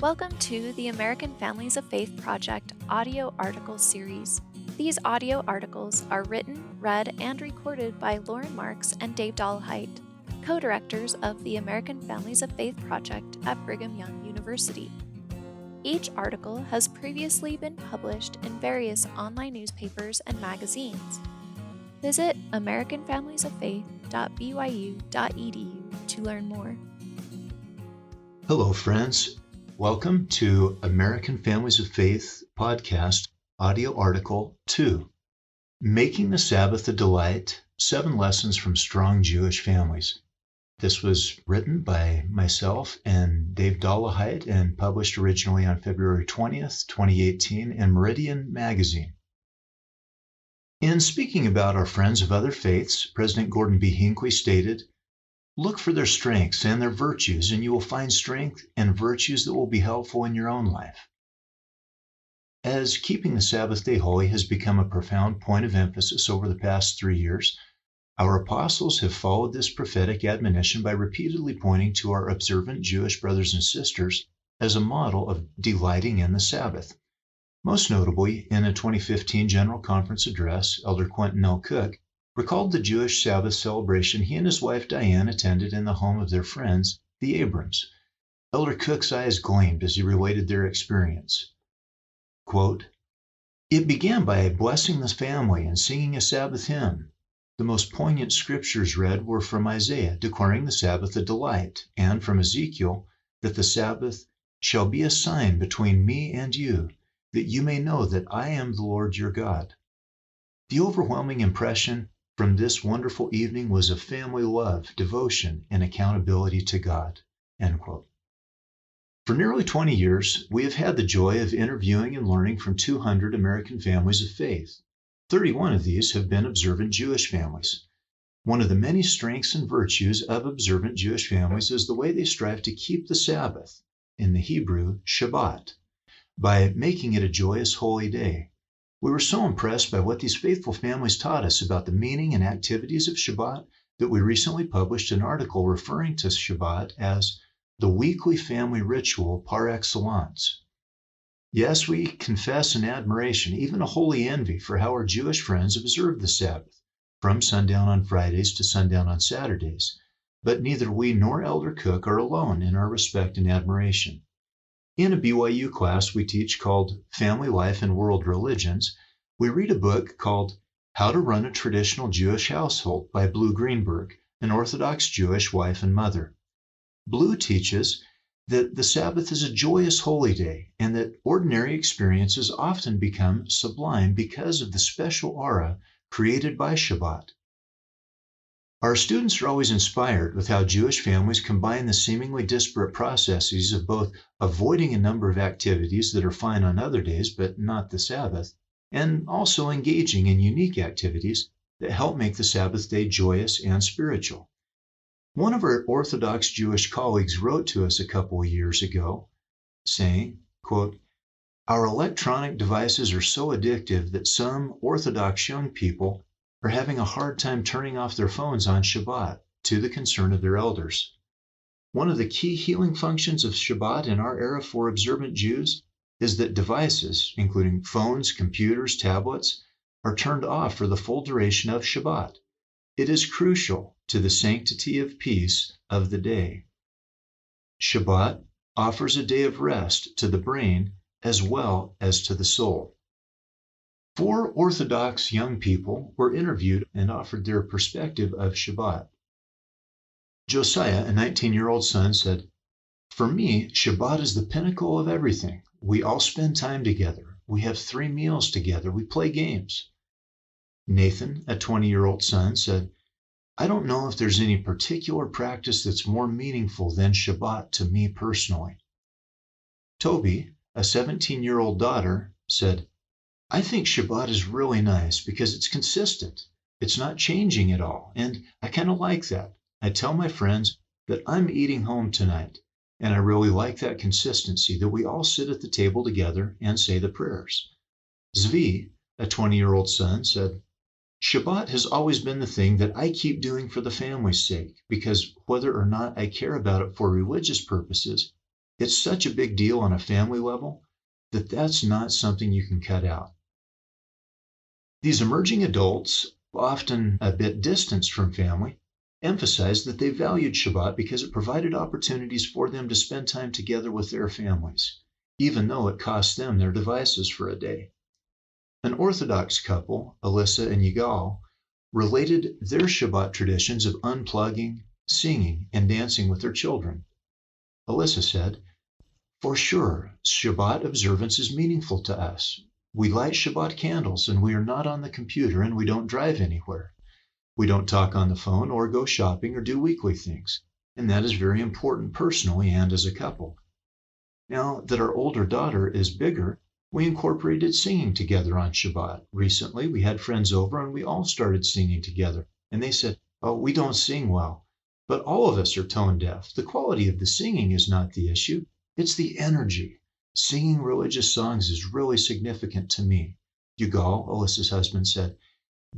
Welcome to the American Families of Faith Project audio article series. These audio articles are written, read, and recorded by Loren Marks and Dave Dollahite, co-directors of the American Families of Faith Project at Brigham Young University. Each article has previously been published in various online newspapers and magazines. Visit americanfamiliesoffaith.byu.edu to learn more. Hello, friends. Welcome to American Families of Faith podcast audio article 2, Making the Sabbath a Delight, 7 Lessons from Strong Jewish Families. This was written by myself and Dave Dollahite and published originally on February 20th, 2018 in Meridian Magazine. In speaking about our friends of other faiths, President Gordon B. Hinckley stated, "Look for their strengths and their virtues, and you will find strength and virtues that will be helpful in your own life." As keeping the Sabbath day holy has become a profound point of emphasis over the past 3 years, our apostles have followed this prophetic admonition by repeatedly pointing to our observant Jewish brothers and sisters as a model of delighting in the Sabbath. Most notably, in a 2015 General Conference address, Elder Quentin L. Cook recalled the Jewish Sabbath celebration he and his wife Diane attended in the home of their friends, the Abrams. Elder Cook's eyes gleamed as he related their experience. Quote, "It began by blessing the family and singing a Sabbath hymn. The most poignant scriptures read were from Isaiah, declaring the Sabbath a delight, and from Ezekiel, that the Sabbath shall be a sign between me and you, that you may know that I am the Lord your God." The overwhelming impression from this wonderful evening was of family love, devotion, and accountability to God. End quote. For nearly 20 years, we have had the joy of interviewing and learning from 200 American families of faith. 31 of these have been observant Jewish families. One of the many strengths and virtues of observant Jewish families is the way they strive to keep the Sabbath, in the Hebrew, Shabbat, by making it a joyous holy day. We were so impressed by what these faithful families taught us about the meaning and activities of Shabbat that we recently published an article referring to Shabbat as the weekly family ritual par excellence. Yes, we confess an admiration, even a holy envy, for how our Jewish friends observe the Sabbath, from sundown on Fridays to sundown on Saturdays. But neither we nor Elder Cook are alone in our respect and admiration. In a BYU class we teach called Family Life and World Religions, we read a book called How to Run a Traditional Jewish Household by Blue Greenberg, an Orthodox Jewish wife and mother. Blue teaches that the Sabbath is a joyous holy day and that ordinary experiences often become sublime because of the special aura created by Shabbat. Our students are always inspired with how Jewish families combine the seemingly disparate processes of both avoiding a number of activities that are fine on other days but not the Sabbath, and also engaging in unique activities that help make the Sabbath day joyous and spiritual. One of our Orthodox Jewish colleagues wrote to us a couple of years ago saying, quote, "Our electronic devices are so addictive that some Orthodox young people are having a hard time turning off their phones on Shabbat, to the concern of their elders. One of the key healing functions of Shabbat in our era for observant Jews is that devices, including phones, computers, tablets, are turned off for the full duration of Shabbat. It is crucial to the sanctity of peace of the day. Shabbat offers a day of rest to the brain as well as to the soul." 4 Orthodox young people were interviewed and offered their perspective of Shabbat. Josiah, a 19-year-old son, said, "For me, Shabbat is the pinnacle of everything. We all spend time together. We have 3 meals together. We play games." Nathan, a 20-year-old son, said, "I don't know if there's any particular practice that's more meaningful than Shabbat to me personally." Toby, a 17-year-old daughter, said, "I think Shabbat is really nice because it's consistent. It's not changing at all, and I kind of like that. I tell my friends that I'm eating home tonight, and I really like that consistency that we all sit at the table together and say the prayers." Zvi, a 20-year-old son, said, "Shabbat has always been the thing that I keep doing for the family's sake, because whether or not I care about it for religious purposes, It's such a big deal on a family level that that's not something you can cut out. These emerging adults, often a bit distanced from family, emphasized that they valued Shabbat because it provided opportunities for them to spend time together with their families, even though it cost them their devices for a day. An Orthodox couple, Alyssa and Yigal, related their Shabbat traditions of unplugging, singing, and dancing with their children. Alyssa said, "For sure, Shabbat observance is meaningful to us. We light Shabbat candles and we are not on the computer and we don't drive anywhere. We don't talk on the phone or go shopping or do weekly things. And that is very important personally and as a couple. Now that our older daughter is bigger, we incorporated singing together on Shabbat. Recently, we had friends over and we all started singing together. And they said, 'Oh, we don't sing well.' But all of us are tone deaf. The quality of the singing is not the issue. It's the energy. Singing religious songs is really significant to me." Yugal, Alyssa's husband, said,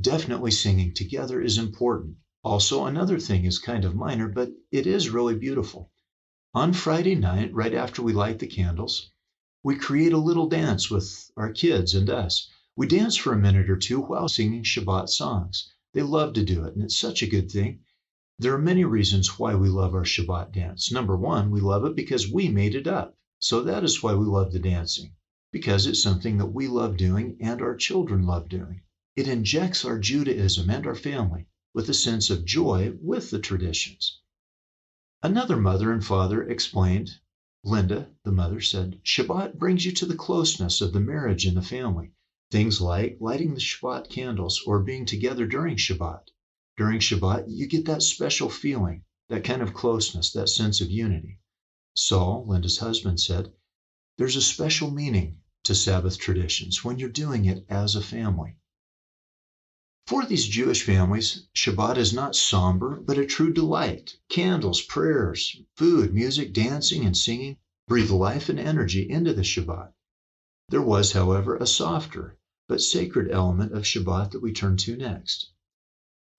"Definitely singing together is important. Also, another thing is kind of minor, but it is really beautiful. On Friday night, right after we light the candles, we create a little dance with our kids and us. We dance for a minute or two while singing Shabbat songs. They love to do it, and it's such a good thing. There are many reasons why we love our Shabbat dance. Number one, we love it because we made it up. So that is why we love the dancing, because it's something that we love doing and our children love doing. It injects our Judaism and our family with a sense of joy with the traditions." Another mother and father explained, Linda, the mother, said, "Shabbat brings you to the closeness of the marriage and the family. Things like lighting the Shabbat candles or being together during Shabbat. During Shabbat, you get that special feeling, that kind of closeness, that sense of unity." Saul, Linda's husband, said, "There's a special meaning to Sabbath traditions when you're doing it as a family." For these Jewish families, Shabbat is not somber, but a true delight. Candles, prayers, food, music, dancing, and singing breathe life and energy into the Shabbat. There was, however, a softer but sacred element of Shabbat that we turn to next.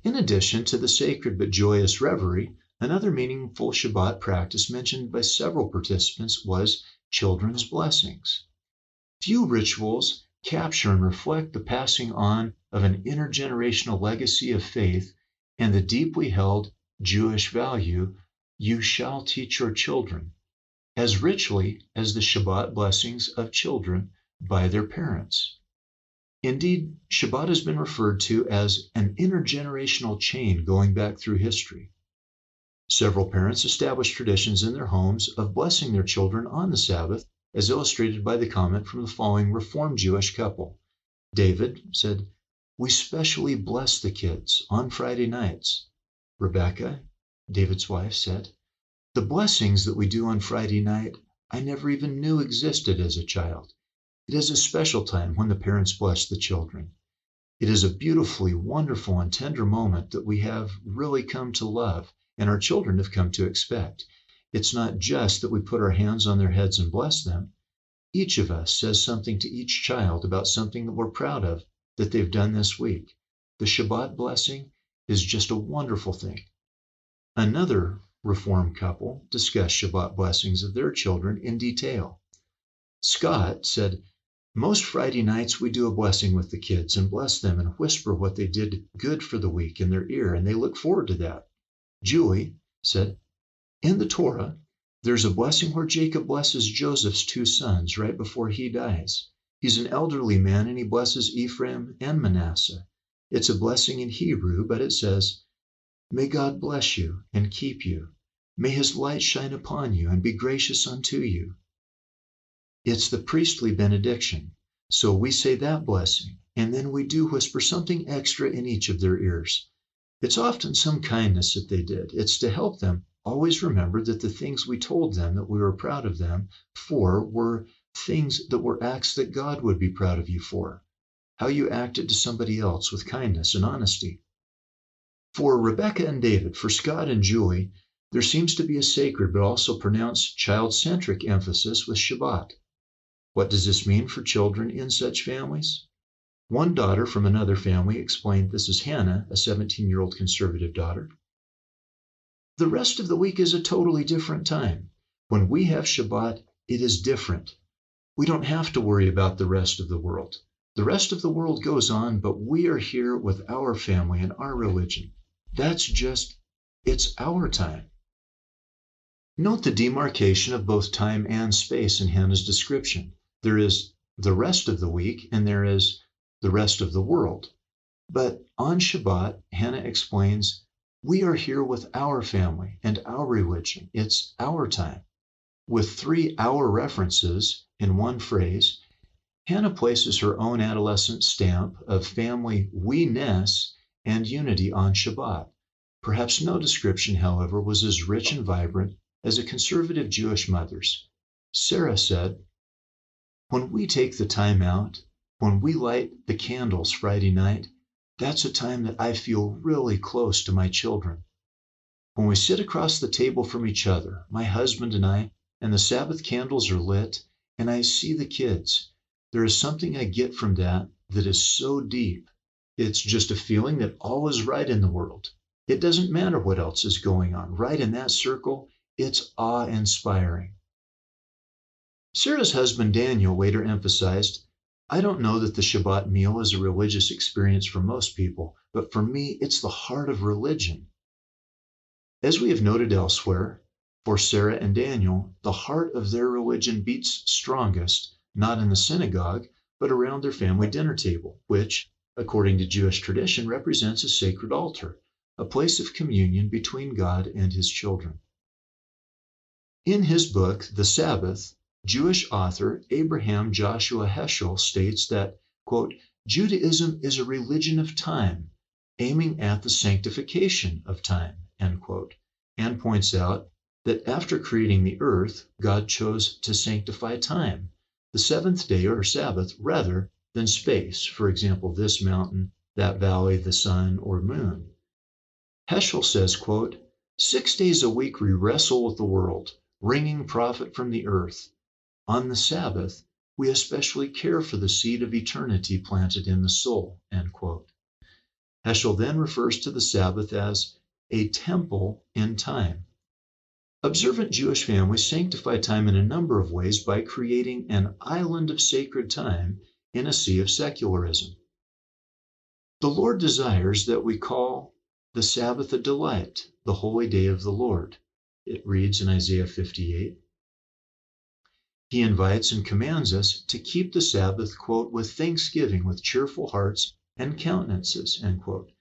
In addition to the sacred but joyous reverie, another meaningful Shabbat practice mentioned by several participants was children's blessings. Few rituals capture and reflect the passing on of an intergenerational legacy of faith and the deeply held Jewish value, "You shall teach your children," as richly as the Shabbat blessings of children by their parents. Indeed, Shabbat has been referred to as an intergenerational chain going back through history. Several parents established traditions in their homes of blessing their children on the Sabbath, as illustrated by the comment from the following Reformed Jewish couple. David said, "We specially bless the kids on Friday nights." Rebecca, David's wife, said, "The blessings that we do on Friday night, I never even knew existed as a child. It is a special time when the parents bless the children. It is a beautifully wonderful and tender moment that we have really come to love and our children have come to expect. It's not just that we put our hands on their heads and bless them. Each of us says something to each child about something that we're proud of that they've done this week. The Shabbat blessing is just a wonderful thing." Another Reformed couple discussed Shabbat blessings of their children in detail. Scott said, "Most Friday nights we do a blessing with the kids and bless them and whisper what they did good for the week in their ear, and they look forward to that." Julie said, "In the Torah, there's a blessing where Jacob blesses Joseph's two sons right before he dies. He's an elderly man and he blesses Ephraim and Manasseh. It's a blessing in Hebrew, but it says, 'May God bless you and keep you. May his light shine upon you and be gracious unto you.' It's the priestly benediction. So we say that blessing, and then we do whisper something extra in each of their ears. It's often some kindness that they did. It's to help them always remember that the things we told them that we were proud of them for were things that were acts that God would be proud of you for. How you acted to somebody else with kindness and honesty." For Rebecca and David, for Scott and Julie, there seems to be a sacred but also pronounced child-centric emphasis with Shabbat. What does this mean for children in such families? One daughter from another family explained, this is Hannah, a 17-year-old conservative daughter. "The rest of the week is a totally different time. When we have Shabbat, it is different. We don't have to worry about the rest of the world. The rest of the world goes on, but we are here with our family and our religion. It's our time. Note the demarcation of both time and space in Hannah's description. There is the rest of the week and there is the rest of the world. But on Shabbat, Hannah explains, we are here with our family and our religion. It's our time. With 3 our references in one phrase, Hannah places her own adolescent stamp of family we-ness and unity on Shabbat. Perhaps no description, however, was as rich and vibrant as a conservative Jewish mother's. Sarah said, when we take the time out, when we light the candles Friday night, that's a time that I feel really close to my children. When we sit across the table from each other, my husband and I, and the Sabbath candles are lit, and I see the kids, there is something I get from that is so deep. It's just a feeling that all is right in the world. It doesn't matter what else is going on. Right in that circle, it's awe-inspiring. Sarah's husband Daniel later emphasized, I don't know that the Shabbat meal is a religious experience for most people, but for me, it's the heart of religion. As we have noted elsewhere, for Sarah and Daniel, the heart of their religion beats strongest, not in the synagogue, but around their family dinner table, which, according to Jewish tradition, represents a sacred altar, a place of communion between God and His children. In his book, The Sabbath, Jewish author Abraham Joshua Heschel states that, quote, Judaism is a religion of time, aiming at the sanctification of time, end quote, and points out that after creating the earth, God chose to sanctify time, the seventh day or Sabbath, rather than space, for example, this mountain, that valley, the sun, or moon. Heschel says, quote, 6 days a week we wrestle with the world, wringing profit from the earth. On the Sabbath, we especially care for the seed of eternity planted in the soul, end quote. Heschel then refers to the Sabbath as a temple in time. Observant Jewish families sanctify time in a number of ways by creating an island of sacred time in a sea of secularism. The Lord desires that we call the Sabbath a delight, the holy day of the Lord. It reads in Isaiah 58. He invites and commands us to keep the Sabbath, quote, with thanksgiving, with cheerful hearts and countenances, end quote.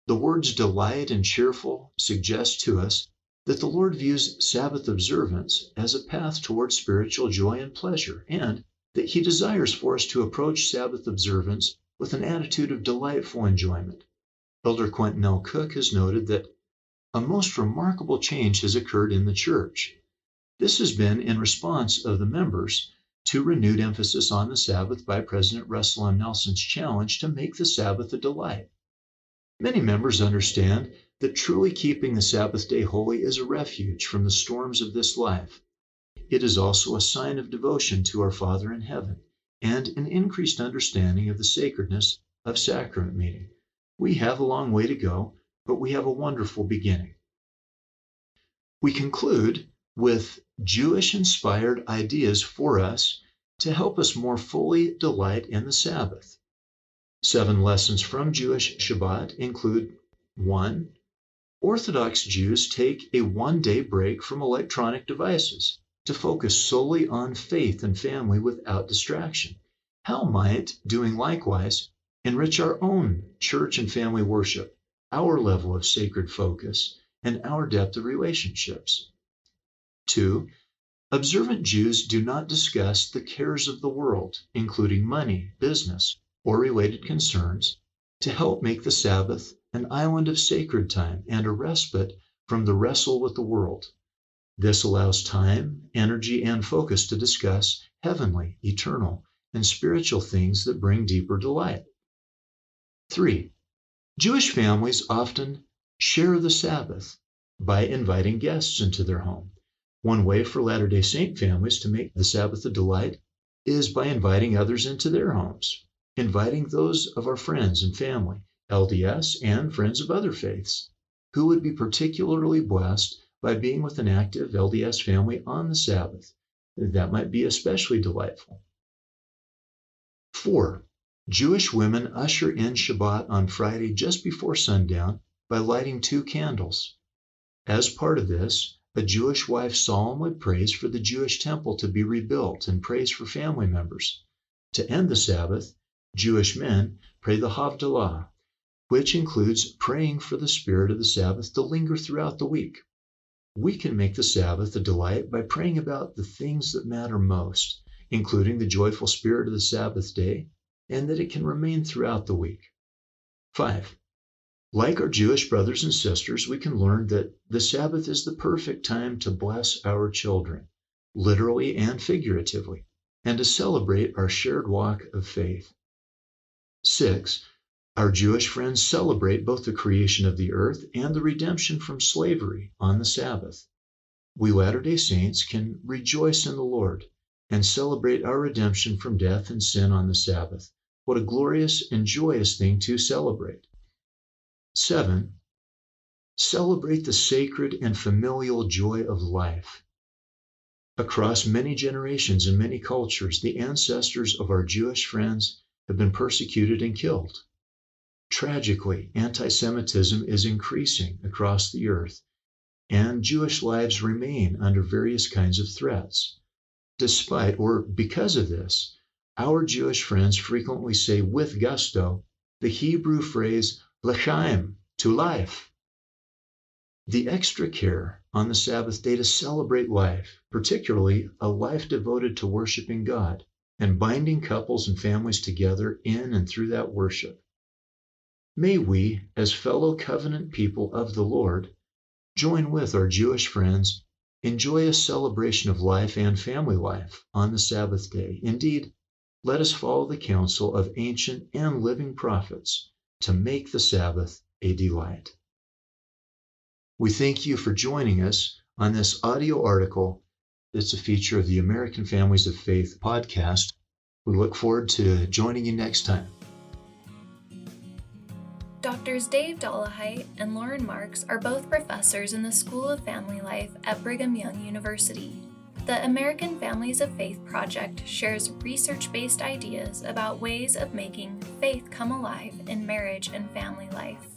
The words delight and cheerful suggest to us that the Lord views Sabbath observance as a path toward spiritual joy and pleasure, and that He desires for us to approach Sabbath observance with an attitude of delightful enjoyment. Elder Quentin L. Cook has noted that a most remarkable change has occurred in the church. This has been in response of the members to renewed emphasis on the Sabbath by President Russell M. Nelson's challenge to make the Sabbath a delight. Many members understand that truly keeping the Sabbath day holy is a refuge from the storms of this life. It is also a sign of devotion to our Father in heaven and an increased understanding of the sacredness of sacrament meeting. We have a long way to go, but we have a wonderful beginning. We conclude with Jewish-inspired ideas for us to help us more fully delight in the Sabbath. 7 lessons from Jewish Shabbat include 1. Orthodox Jews take a one-day break from electronic devices to focus solely on faith and family without distraction. How might doing likewise enrich our own church and family worship, our level of sacred focus, and our depth of relationships? 2. Observant Jews do not discuss the cares of the world, including money, business, or related concerns, to help make the Sabbath an island of sacred time and a respite from the wrestle with the world. This allows time, energy, and focus to discuss heavenly, eternal, and spiritual things that bring deeper delight. 3. Jewish families often share the Sabbath by inviting guests into their home. One way for Latter-day Saint families to make the Sabbath a delight is by inviting others into their homes, inviting those of our friends and family, LDS, and friends of other faiths, who would be particularly blessed by being with an active LDS family on the Sabbath. That might be especially delightful. 4. Jewish women usher in Shabbat on Friday just before sundown by lighting 2 candles. As part of this, a Jewish wife solemnly prays for the Jewish temple to be rebuilt and prays for family members. To end the Sabbath, Jewish men pray the Havdalah, which includes praying for the spirit of the Sabbath to linger throughout the week. We can make the Sabbath a delight by praying about the things that matter most, including the joyful spirit of the Sabbath day, and that it can remain throughout the week. 5. Like our Jewish brothers and sisters, we can learn that the Sabbath is the perfect time to bless our children, literally and figuratively, and to celebrate our shared walk of faith. 6. Our Jewish friends celebrate both the creation of the earth and the redemption from slavery on the Sabbath. We Latter-day Saints can rejoice in the Lord and celebrate our redemption from death and sin on the Sabbath. What a glorious and joyous thing to celebrate. 7. Celebrate the sacred and familial joy of life. Across many generations and many cultures, the ancestors of our Jewish friends have been persecuted and killed. Tragically, anti-Semitism is increasing across the earth, and Jewish lives remain under various kinds of threats. Despite or because of this, our Jewish friends frequently say with gusto the Hebrew phrase l'chaim, to life. The extra care on the Sabbath day to celebrate life, particularly a life devoted to worshiping God and binding couples and families together in and through that worship. May we, as fellow covenant people of the Lord, join with our Jewish friends, enjoy a celebration of life and family life on the Sabbath day. Indeed, let us follow the counsel of ancient and living prophets to make the Sabbath a delight. We thank you for joining us on this audio article that's a feature of the American Families of Faith podcast. We look forward to joining you next time. Doctors Dave Dollahite and Loren Marks are both professors in the School of Family Life at Brigham Young University. The American Families of Faith project shares research-based ideas about ways of making faith come alive in marriage and family life.